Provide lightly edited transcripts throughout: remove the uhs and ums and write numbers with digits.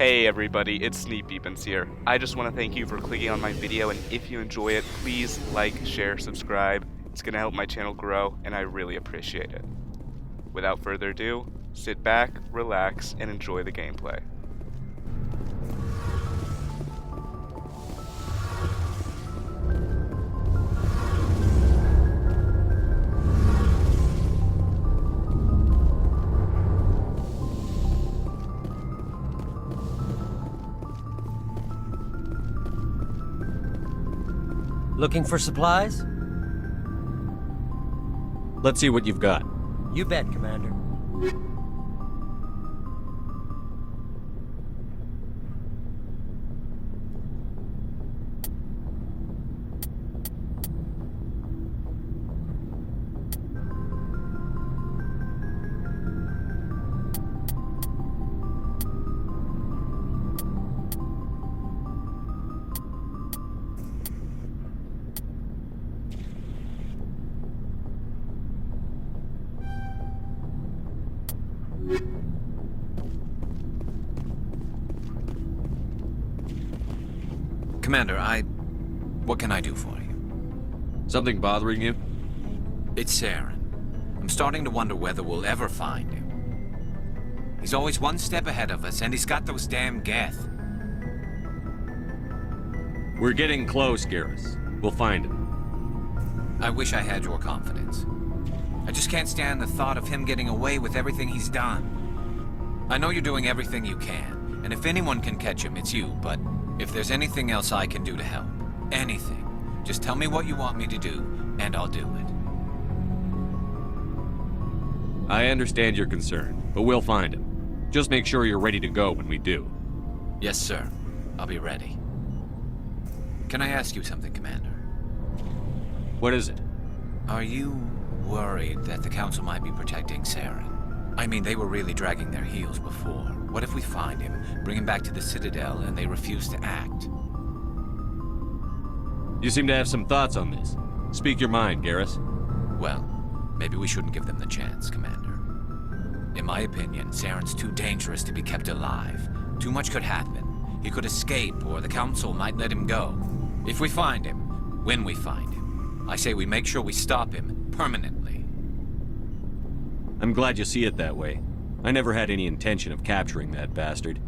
Hey everybody, it's Sneepbeepins here. I just want to thank you for clicking on my video, and if you enjoy it, please like, share, subscribe. It's going to help my channel grow, and I really appreciate it. Without further ado, sit back, relax, and enjoy the gameplay. Looking for supplies? Let's see what you've got. You bet, Commander. Commander, what can I do for you? Something bothering you? It's Saren. I'm starting to wonder whether we'll ever find him. He's always one step ahead of us, and he's got those damn Geth. We're getting close, Garrus. We'll find him. I wish I had your confidence. I just can't stand the thought of him getting away with everything he's done. I know you're doing everything you can, and if anyone can catch him, it's you, but if there's anything else I can do to help, anything, just tell me what you want me to do, and I'll do it. I understand your concern, but we'll find him. Just make sure you're ready to go when we do. Yes, sir. I'll be ready. Can I ask you something, Commander? What is it? Are you worried that the Council might be protecting Saren? I mean, they were really dragging their heels before. What if we find him, bring him back to the Citadel, and they refuse to act? You seem to have some thoughts on this. Speak your mind, Garrus. Well, maybe we shouldn't give them the chance, Commander. In my opinion, Saren's too dangerous to be kept alive. Too much could happen. He could escape, or the Council might let him go. If we find him, when we find him, I say we make sure we stop him permanently. I'm glad you see it that way. I never had any intention of capturing that bastard.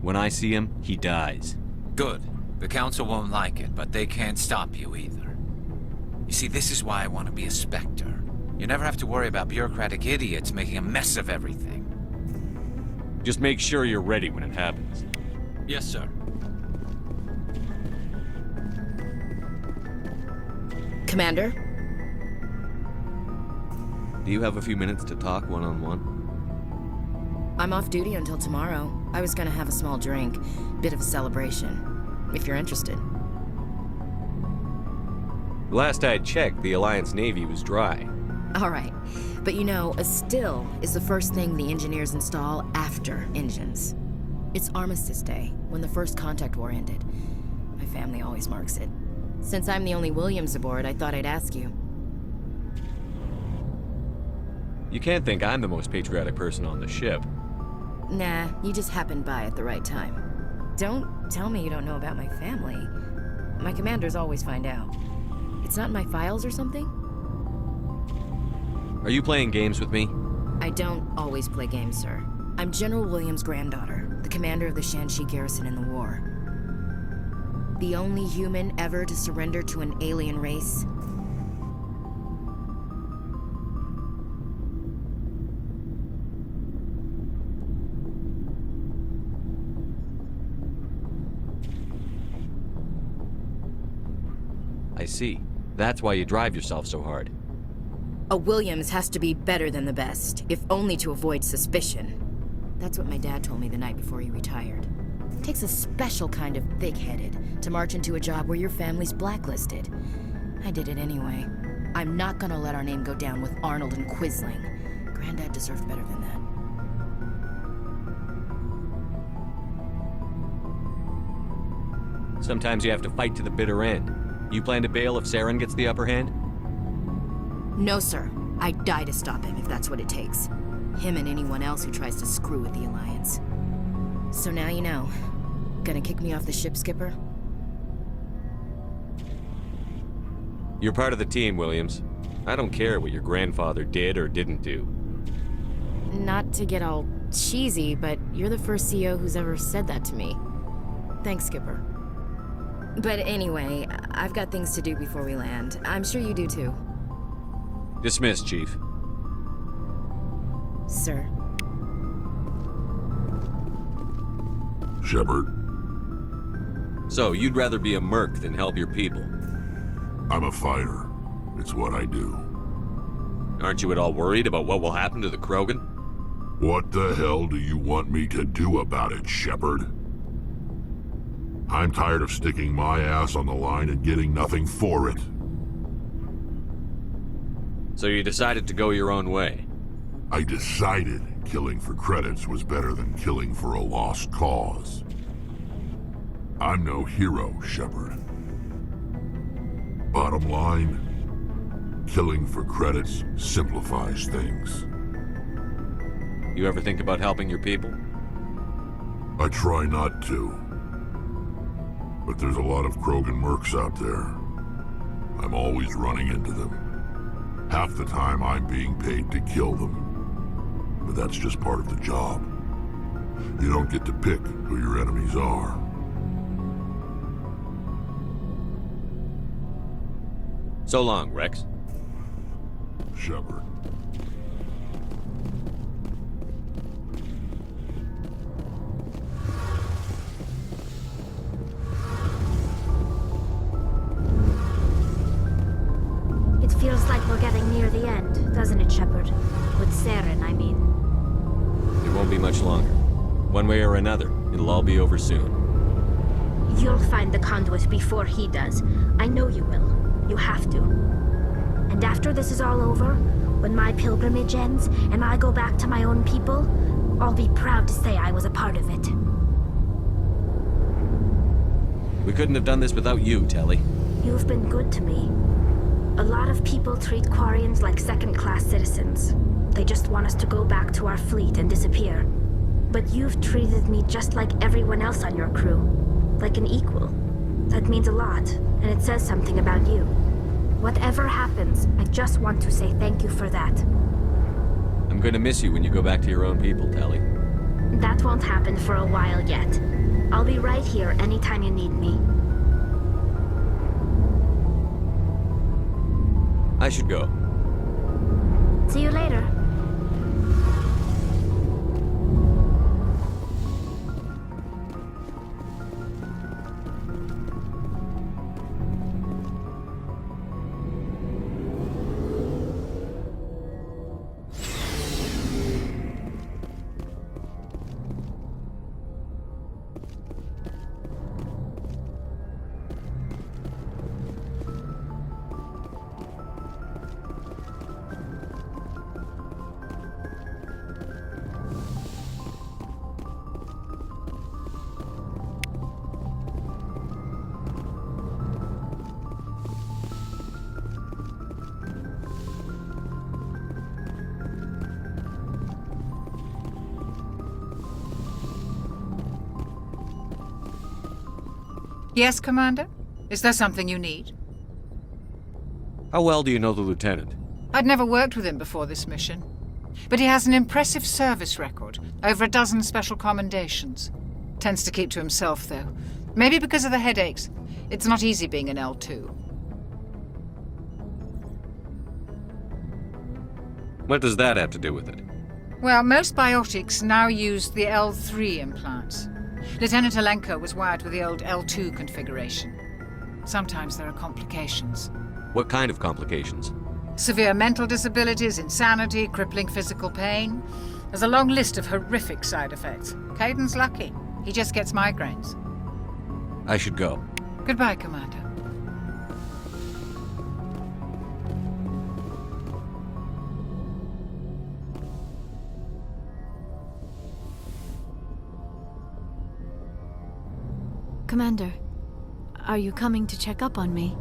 When I see him, he dies. Good. The Council won't like it, but they can't stop you either. You see, this is why I want to be a Spectre. You never have to worry about bureaucratic idiots making a mess of everything. Just make sure you're ready when it happens. Yes, sir. Commander? Do you have a few minutes to talk one-on-one? I'm off duty until tomorrow. I was gonna have a small drink. Bit of a celebration. If you're interested. Last I checked, the Alliance Navy was dry. Alright. But you know, a still is the first thing the engineers install after engines. It's Armistice Day, when the first contact war ended. My family always marks it. Since I'm the only Williams aboard, I thought I'd ask you. You can't think I'm the most patriotic person on the ship. Nah, you just happened by at the right time. Don't tell me you don't know about my family. My commanders always find out. It's not in my files or something? Are you playing games with me? I don't always play games, sir. I'm General Williams' granddaughter, the commander of the Shanxi garrison in the war. The only human ever to surrender to an alien race. I see. That's why you drive yourself so hard. A Williams has to be better than the best, if only to avoid suspicion. That's what my dad told me the night before he retired. It takes a special kind of thick-headed to march into a job where your family's blacklisted. I did it anyway. I'm not gonna let our name go down with Arnold and Quisling. Granddad deserved better than that. Sometimes you have to fight to the bitter end. You plan to bail if Saren gets the upper hand? No, sir. I'd die to stop him if that's what it takes. Him and anyone else who tries to screw with the Alliance. So now you know. Gonna kick me off the ship, Skipper? You're part of the team, Williams. I don't care what your grandfather did or didn't do. Not to get all cheesy, but you're the first CO who's ever said that to me. Thanks, Skipper. But anyway, I've got things to do before we land. I'm sure you do too. Dismissed, Chief. Sir. Shepard, So, you'd rather be a merc than help your people? I'm a fighter. It's what I do. Aren't you at all worried about what will happen to the Krogan? What the hell do you want me to do about it, Shepard? I'm tired of sticking my ass on the line and getting nothing for it. So you decided to go your own way? I decided killing for credits was better than killing for a lost cause. I'm no hero, Shepard. Bottom line, killing for credits simplifies things. You ever think about helping your people? I try not to. But there's a lot of Krogan mercs out there. I'm always running into them. Half the time I'm being paid to kill them. But that's just part of the job. You don't get to pick who your enemies are. So long, Wrex. Shepard. It feels like we're getting near the end, doesn't it, Shepard? With Saren, I mean. It won't be much longer. One way or another, it'll all be over soon. You'll find the conduit before he does. I know you will. You have to. And after this is all over, when my pilgrimage ends and I go back to my own people, I'll be proud to say I was a part of it. We couldn't have done this without you, Tali. You've been good to me. A lot of people treat Quarians like second-class citizens. They just want us to go back to our fleet and disappear. But you've treated me just like everyone else on your crew. Like an equal. That means a lot, and it says something about you. Whatever happens, I just want to say thank you for that. I'm gonna miss you when you go back to your own people, Tali. That won't happen for a while yet. I'll be right here anytime you need me. I should go. See you later. Yes, Commander? Is there something you need? How well do you know the Lieutenant? I'd never worked with him before this mission. But he has an impressive service record, over a dozen special commendations. Tends to keep to himself, though. Maybe because of the headaches. It's not easy being an L2. What does that have to do with it? Well, most biotics now use the L3 implants. Lieutenant Alenko was wired with the old L2 configuration. Sometimes there are complications. What kind of complications? Severe mental disabilities, insanity, crippling physical pain. There's a long list of horrific side effects. Kaidan's lucky. He just gets migraines. I should go. Goodbye, Commander. Commander, are you coming to check up on me?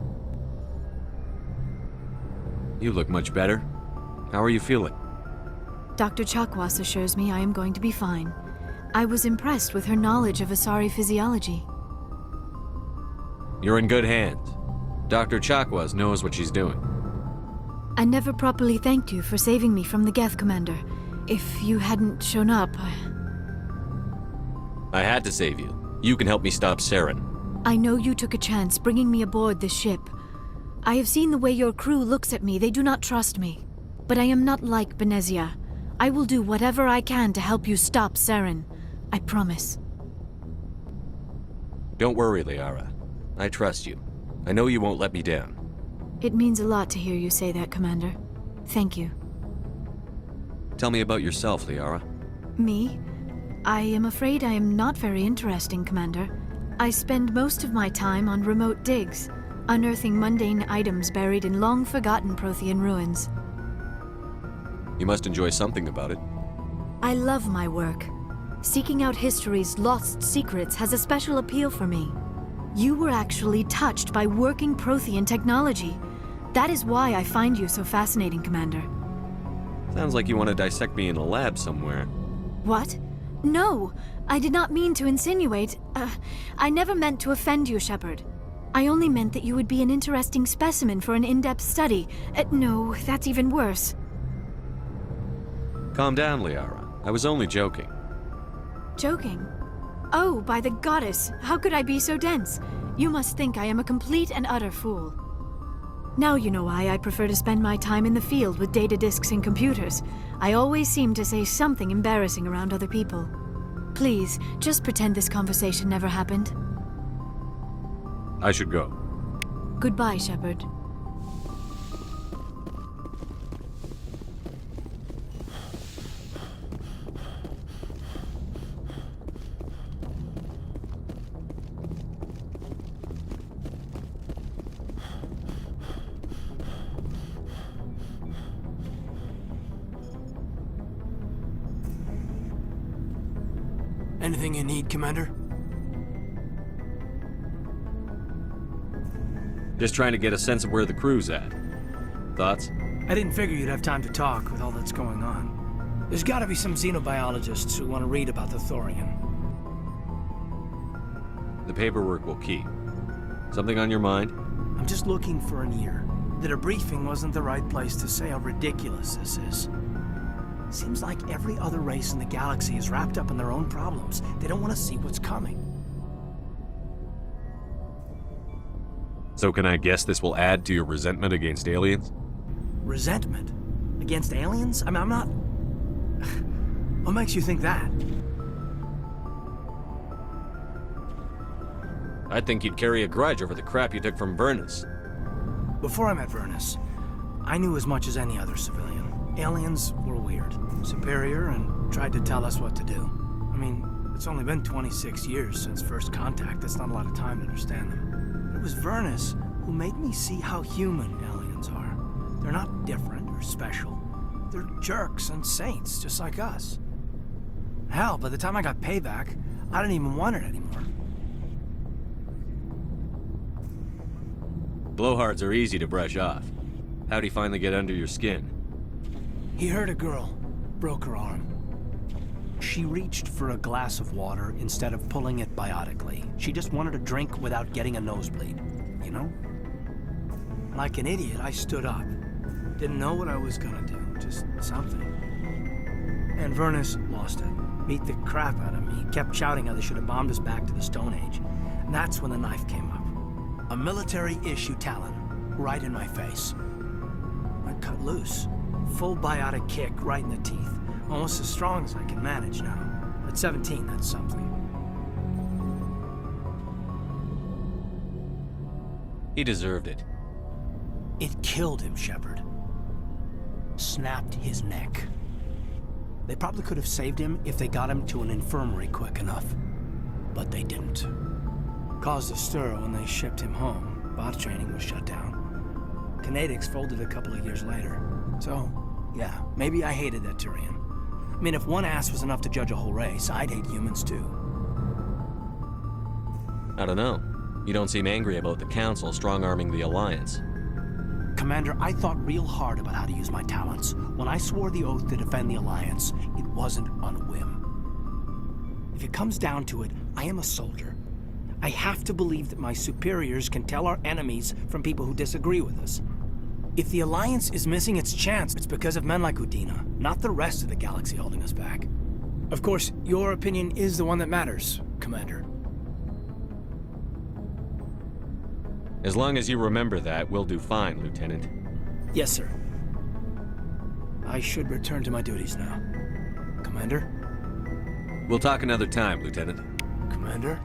You look much better. How are you feeling? Dr. Chakwas assures me I am going to be fine. I was impressed with her knowledge of Asari physiology. You're in good hands. Dr. Chakwas knows what she's doing. I never properly thanked you for saving me from the Geth, Commander. If you hadn't shown up, I had to save you. You can help me stop Saren. I know you took a chance bringing me aboard this ship. I have seen the way your crew looks at me. They do not trust me. But I am not like Benezia. I will do whatever I can to help you stop Saren. I promise. Don't worry, Liara. I trust you. I know you won't let me down. It means a lot to hear you say that, Commander. Thank you. Tell me about yourself, Liara. Me? I am afraid I am not very interesting, Commander. I spend most of my time on remote digs, unearthing mundane items buried in long-forgotten Prothean ruins. You must enjoy something about it. I love my work. Seeking out history's lost secrets has a special appeal for me. You were actually touched by working Prothean technology. That is why I find you so fascinating, Commander. Sounds like you want to dissect me in a lab somewhere. What? No! I did not mean to insinuate. I never meant to offend you, Shepard. I only meant that you would be an interesting specimen for an in-depth study. No, that's even worse. Calm down, Liara. I was only joking. Joking? Oh, by the goddess, how could I be so dense? You must think I am a complete and utter fool. Now you know why I prefer to spend my time in the field with data disks and computers. I always seem to say something embarrassing around other people. Please, just pretend this conversation never happened. I should go. Goodbye, Shepard. Anything you need, Commander? Just trying to get a sense of where the crew's at. Thoughts? I didn't figure you'd have time to talk with all that's going on. There's gotta be some xenobiologists who want to read about the Thorian. The paperwork will keep. Something on your mind? I'm just looking for an ear. The debriefing wasn't the right place to say how ridiculous this is. Seems like every other race in the galaxy is wrapped up in their own problems. They don't want to see what's coming. So can I guess this will add to your resentment against aliens? Resentment? Against aliens? I mean, I'm not... What makes you think that? I think you'd carry a grudge over the crap you took from Vernus. Before I met Vernus, I knew as much as any other civilian. Aliens were weird, superior, and tried to tell us what to do. I mean, it's only been 26 years since first contact. That's not a lot of time to understand them. It was Vernus who made me see how human aliens are. They're not different or special. They're jerks and saints, just like us. Hell, by the time I got payback, I didn't even want it anymore. Blowhards are easy to brush off. How'd he finally get under your skin? He hurt a girl, broke her arm. She reached for a glass of water instead of pulling it biotically. She just wanted a drink without getting a nosebleed, you know? Like an idiot, I stood up. Didn't know what I was gonna do, just something. And Vernus lost it. Beat the crap out of me. Kept shouting how they should have bombed us back to the Stone Age. And that's when the knife came up. A military-issue talon, right in my face. I cut loose. Full biotic kick right in the teeth. Almost as strong as I can manage now. At 17, that's something. He deserved it. It killed him, Shepard. Snapped his neck. They probably could have saved him if they got him to an infirmary quick enough. But they didn't. Caused a stir when they shipped him home. Bot training was shut down. Kinetics folded a couple of years later. So, yeah, maybe I hated that Turian. I mean, if one ass was enough to judge a whole race, I'd hate humans too. I don't know. You don't seem angry about the Council strong-arming the Alliance. Commander, I thought real hard about how to use my talents. When I swore the oath to defend the Alliance, it wasn't on a whim. if it comes down to it, I am a soldier. I have to believe that my superiors can tell our enemies from people who disagree with us. If the Alliance is missing its chance, it's because of men like Udina, not the rest of the galaxy holding us back. Of course, your opinion is the one that matters, Commander. As long as you remember that, we'll do fine, Lieutenant. Yes, sir. I should return to my duties now. Commander? We'll talk another time, Lieutenant. Commander?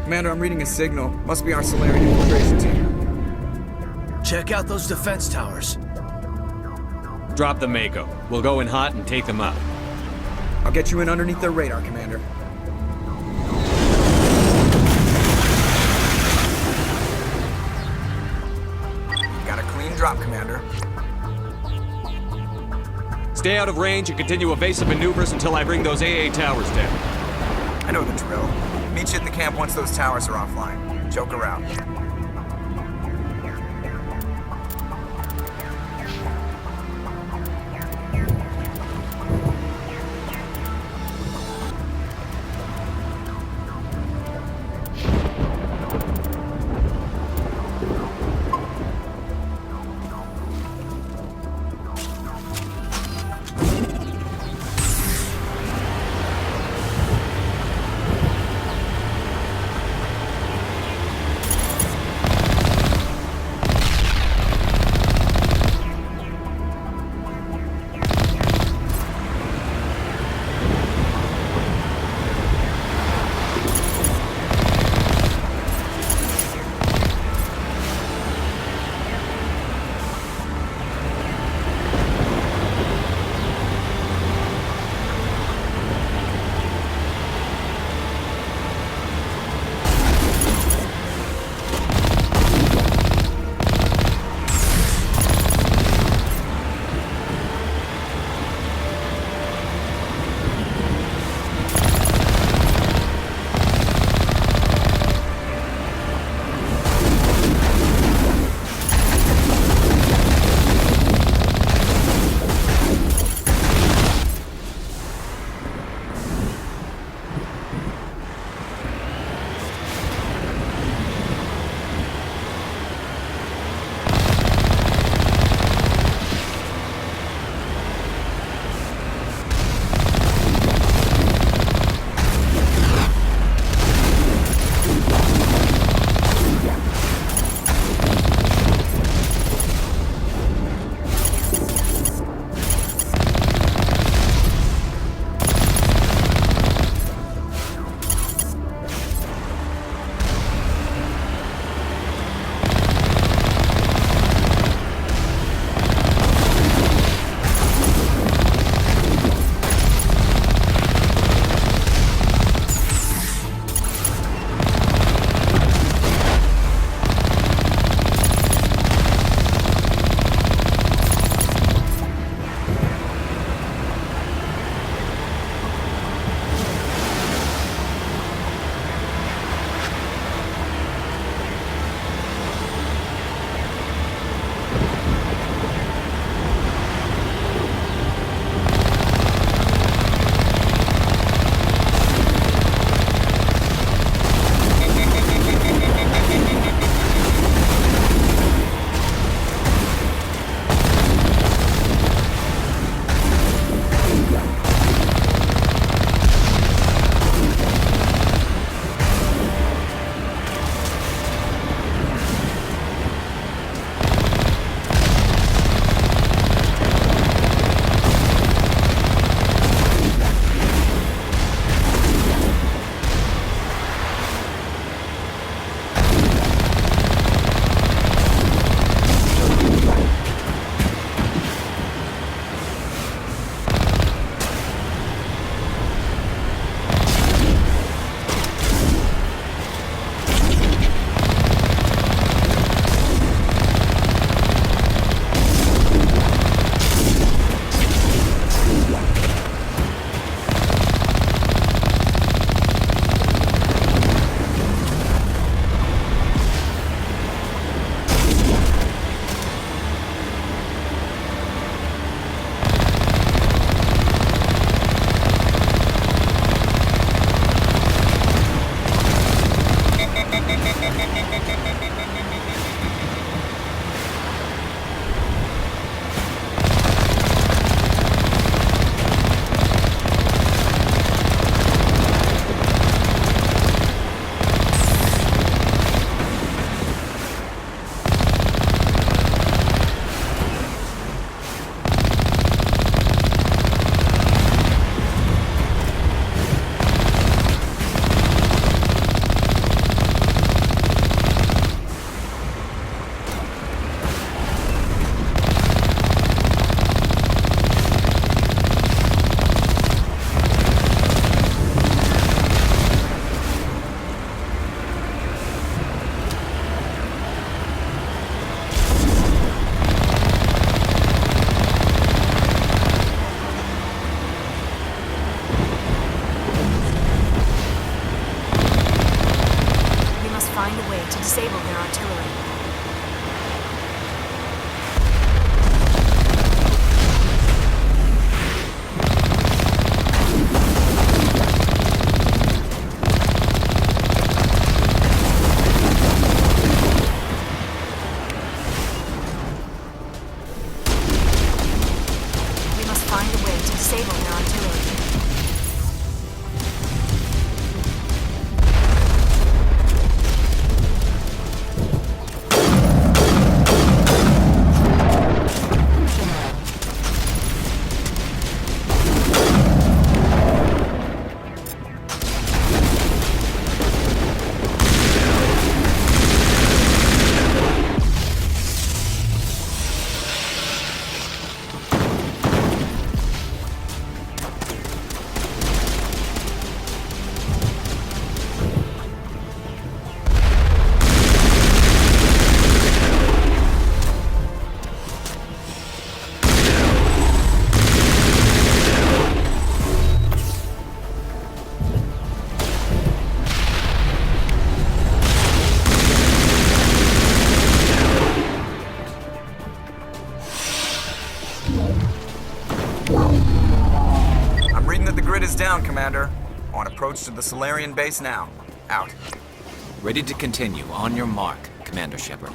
Commander, I'm reading a signal. Must be our Salarian infiltration team. Check out those defense towers. Drop the Mako. We'll go in hot and take them out. I'll get you in underneath their radar, Commander. Got a clean drop, Commander. Stay out of range and continue evasive maneuvers until I bring those AA towers down. I know the drill. Meet you at the camp once those towers are offline. Joke around. disable their artillery. Down, Commander. On approach to the Salarian base now. Out. Ready to continue. On your mark, Commander Shepard.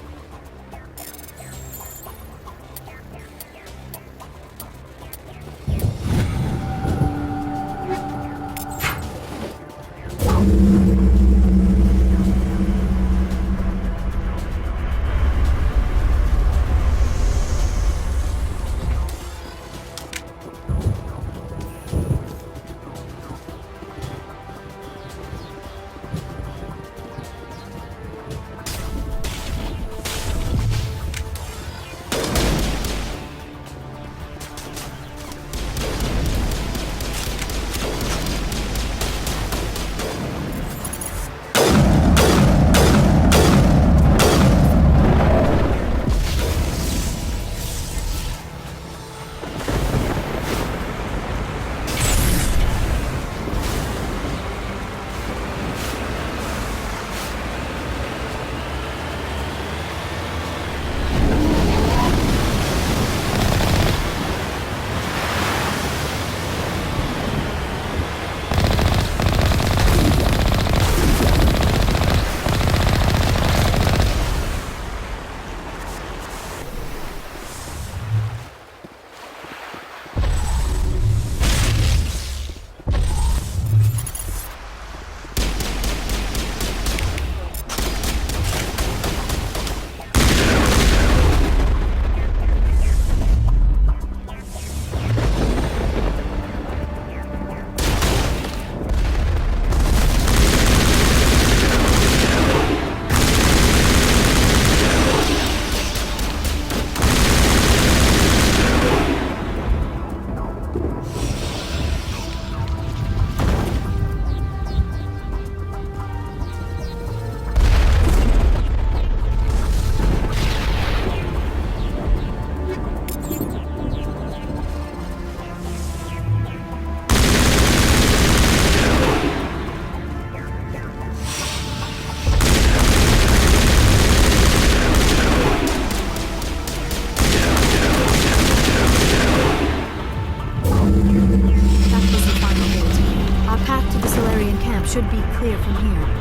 Should be clear from here.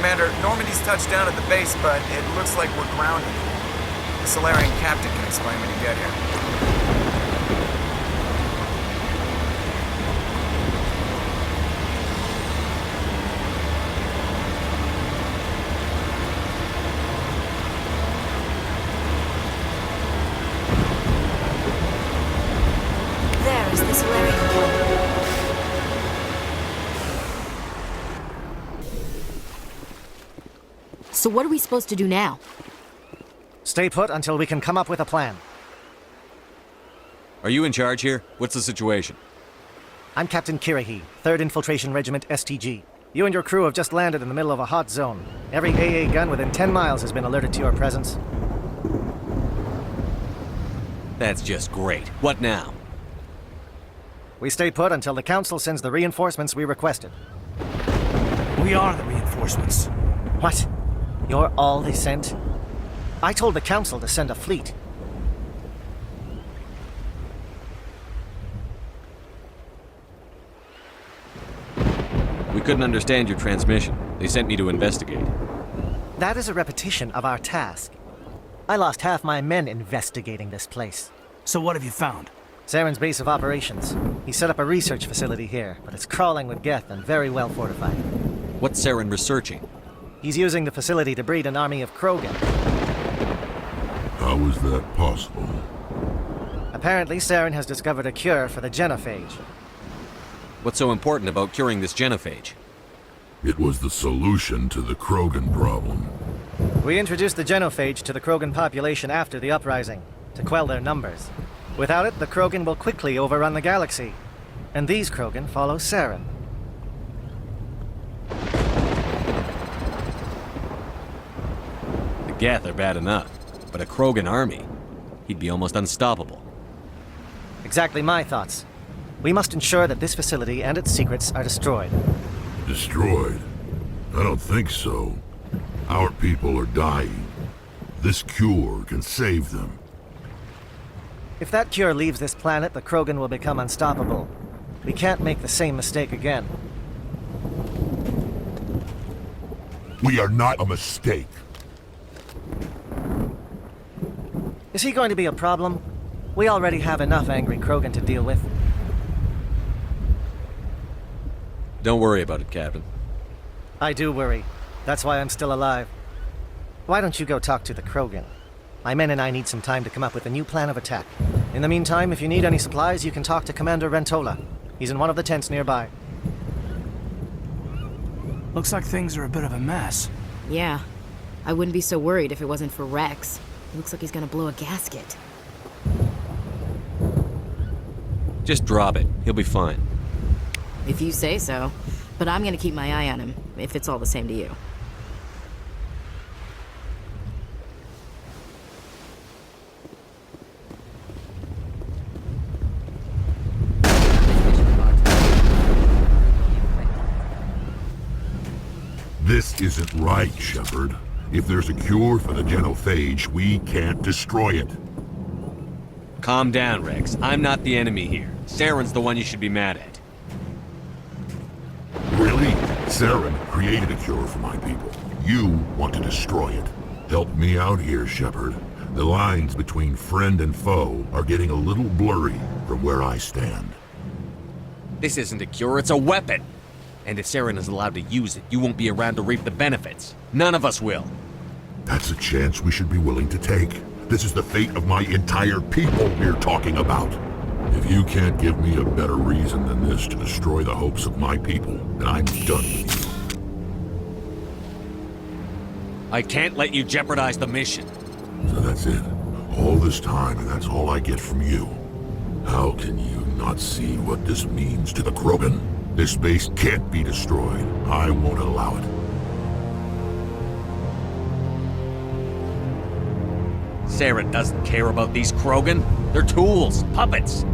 Commander, Normandy's touched down at the base, but it looks like we're grounded. The Salarian captain can explain when you get here. So what are we supposed to do now? Stay put until we can come up with a plan. Are you in charge here? What's the situation? I'm Captain Kirahi, 3rd Infiltration Regiment STG. You and your crew have just landed in the middle of a hot zone. Every AA gun within 10 miles has been alerted to your presence. That's just great. What now? We stay put until the Council sends the reinforcements we requested. We are the reinforcements. What? You're all they sent? I told the Council to send a fleet. We couldn't understand your transmission. They sent me to investigate. That is a repetition of our task. I lost half my men investigating this place. So what have you found? Saren's base of operations. He set up a research facility here, but it's crawling with Geth and very well fortified. What's Saren researching? He's using the facility to breed an army of Krogan. How is that possible? Apparently, Saren has discovered a cure for the genophage. What's so important about curing this genophage? It was the solution to the Krogan problem. We introduced the genophage to the Krogan population after the uprising, to quell their numbers. Without it, the Krogan will quickly overrun the galaxy. And these Krogan follow Saren. The Geth are bad enough, but a Krogan army? He'd be almost unstoppable. Exactly my thoughts. We must ensure that this facility and its secrets are destroyed. Destroyed? I don't think so. Our people are dying. This cure can save them. If that cure leaves this planet, the Krogan will become unstoppable. We can't make the same mistake again. We are not a mistake. Is he going to be a problem? We already have enough angry Krogan to deal with. Don't worry about it, Captain. I do worry. That's why I'm still alive. Why don't you go talk to the Krogan? My men and I need some time to come up with a new plan of attack. In the meantime, if you need any supplies, you can talk to Commander Rentola. He's in one of the tents nearby. Looks like things are a bit of a mess. Yeah. I wouldn't be so worried if it wasn't for Wrex. It looks like he's gonna blow a gasket. Just drop it. He'll be fine. If you say so. But I'm gonna keep my eye on him, if it's all the same to you. This isn't right, Shepard. If there's a cure for the genophage, we can't destroy it. Calm down, Wrex. I'm not the enemy here. Saren's the one you should be mad at. Really? Saren created a cure for my people. You want to destroy it. Help me out here, Shepard. The lines between friend and foe are getting a little blurry from where I stand. This isn't a cure, it's a weapon! And if Saren is allowed to use it, you won't be around to reap the benefits. None of us will. That's a chance we should be willing to take. This is the fate of my entire people we're talking about. If you can't give me a better reason than this to destroy the hopes of my people, then I'm done with you. I can't let you jeopardize the mission. So that's it. All this time, and that's all I get from you. How can you not see what this means to the Krogan? This base can't be destroyed. I won't allow it. Saren doesn't care about these Krogan. They're tools, puppets.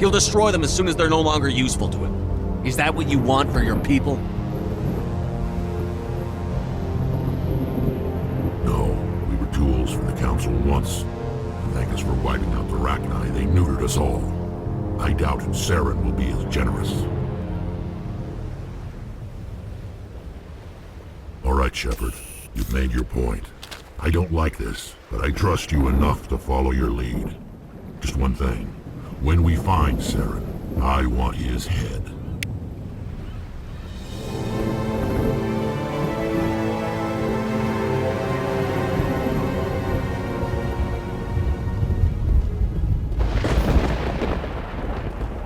He'll destroy them as soon as they're no longer useful to him. Is that what you want for your people? No, we were tools for the Council once. Thank us for wiping out the Rachni. They neutered us all. I doubt Saren will be as generous. All right, Shepard. You've made your point. I don't like this, but I trust you enough to follow your lead. Just one thing. When we find Saren, I want his head.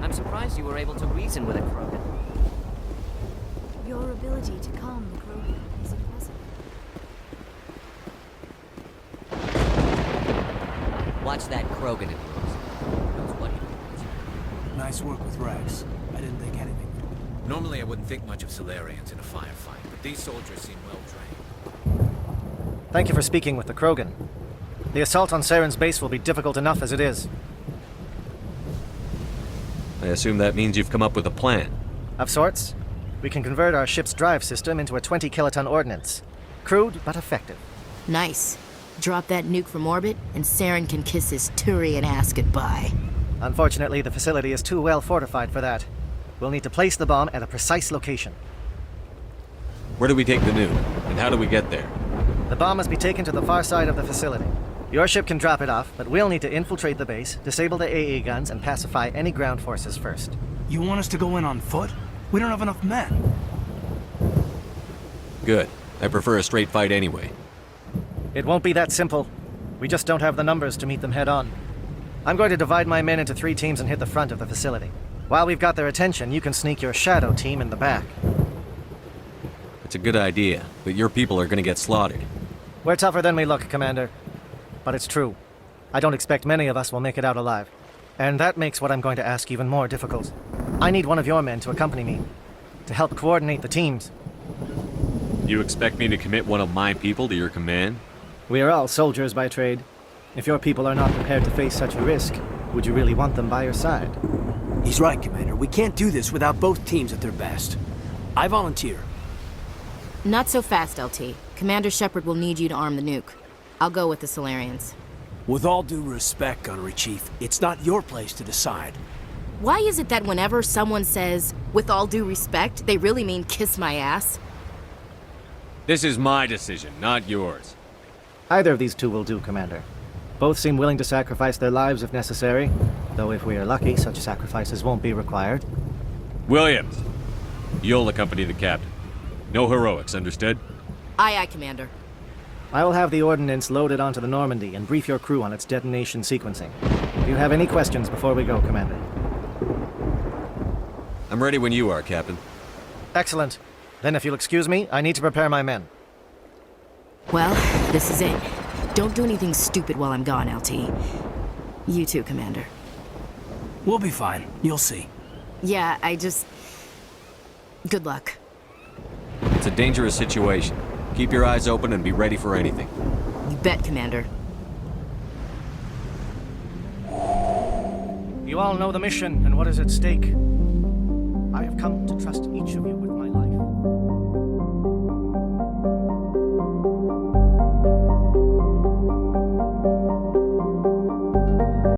I'm surprised you were able to reason with a Krogan. Your ability to calm the Krogan is impressive. Watch that Krogan of yours. Knows what he wants. Nice work with Wrex. I didn't think anything. Normally I wouldn't think much of Salarians in a firefight, but these soldiers seem well trained. Thank you for speaking with the Krogan. The assault on Saren's base will be difficult enough as it is. I assume that means you've come up with a plan. Of sorts. We can convert our ship's drive system into a 20-kiloton ordnance. Crude, but effective. Nice. Drop that nuke from orbit, and Saren can kiss his Turian ass goodbye. Unfortunately, the facility is too well fortified for that. We'll need to place the bomb at a precise location. Where do we take the nuke? And how do we get there? The bomb must be taken to the far side of the facility. Your ship can drop it off, but we'll need to infiltrate the base, disable the AA guns, and pacify any ground forces first. You want us to go in on foot? We don't have enough men. Good. I prefer a straight fight anyway. It won't be that simple. We just don't have the numbers to meet them head-on. I'm going to divide my men into 3 teams and hit the front of the facility. While we've got their attention, you can sneak your shadow team in the back. It's a good idea, but your people are gonna get slaughtered. We're tougher than we look, Commander. But it's true. I don't expect many of us will make it out alive. And that makes what I'm going to ask even more difficult. I need one of your men to accompany me, to help coordinate the teams. You expect me to commit one of my people to your command? We are all soldiers by trade. If your people are not prepared to face such a risk, would you really want them by your side? He's right, Commander. We can't do this without both teams at their best. I volunteer. Not so fast, LT. Commander Shepard will need you to arm the nuke. I'll go with the Salarians. With all due respect, Gunnery Chief, it's not your place to decide. Why is it that whenever someone says, with all due respect, they really mean kiss my ass? This is my decision, not yours. Either of these two will do, Commander. Both seem willing to sacrifice their lives if necessary, though if we are lucky, such sacrifices won't be required. Williams, you'll accompany the captain. No heroics, understood? Aye, aye, Commander. I will have the ordnance loaded onto the Normandy and brief your crew on its detonation sequencing. Do you have any questions before we go, Commander? I'm ready when you are, Captain. Excellent. Then if you'll excuse me, I need to prepare my men. Well, this is it. Don't do anything stupid while I'm gone, LT. You too, Commander. We'll be fine. You'll see. Yeah, good luck. It's a dangerous situation. Keep your eyes open and be ready for anything. You bet, Commander. You all know the mission and what is at stake. I have come to trust each of you with my life.